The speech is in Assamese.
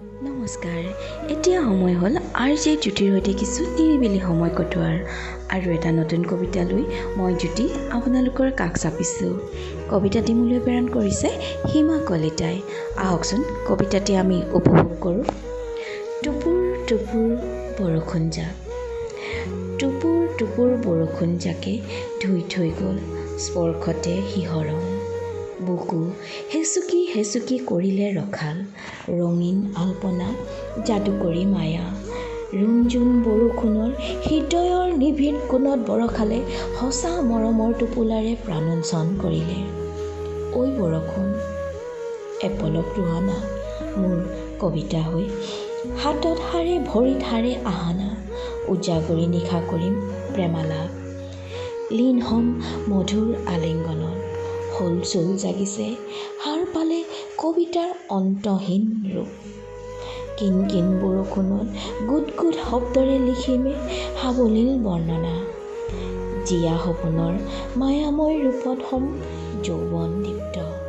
নমস্কাৰ। এতিয়া সময় হ'ল RJ জ্যোতিৰ সৈতে কিছু নিৰিবিলি সময় কটোৱাৰ আৰু এটা নতুন কবিতা লৈ মই জ্যোতি আপোনালোকৰ কাষ চাপিছোঁ। কবিতাটি মোলৈ প্ৰেৰণ কৰিছে হিমা কলিতাই। আহকচোন কবিতাটি আমি উপভোগ কৰোঁ। টুপুৰ টুপুৰ বৰষুণ জাক, টুপুৰ টুপুৰ বৰষুণ জাকে ধুই থৈ গ'ল স্পৰ্শতে শিহৰণ। বুকু হেচুকি হেচুকি কৰিলে ৰখাল ৰঙীন আলপনা যাদুকৰী মায়া। ৰুণজুণ বৰষুণৰ হৃদয়ৰ নিভৃত কোণত বৰষালে সঁচা মৰমৰ টোপোলাৰে প্ৰাণোঞ্চন কৰিলে। ঐ বৰষুণ এপলক ৰোৱানা মোৰ কবিতা হৈ, হাতত হাৰে ভৰিত হাৰে আহানা। উজাগৰি নিশা কৰিম প্ৰেমালাপ, লীন হ'ম মধুৰ আলিংগনত। হলচল জাগিছে সাৰ পালে কবিতাৰ অন্তহীন ৰূপ। কিন কিন বৰষুণত গুট গুট শব্দৰে লিখিমে সাৱলীল বৰ্ণনা। জীয়া সপোনৰ মায়াময় ৰূপত হ'ম যৌৱন দীপ্ত।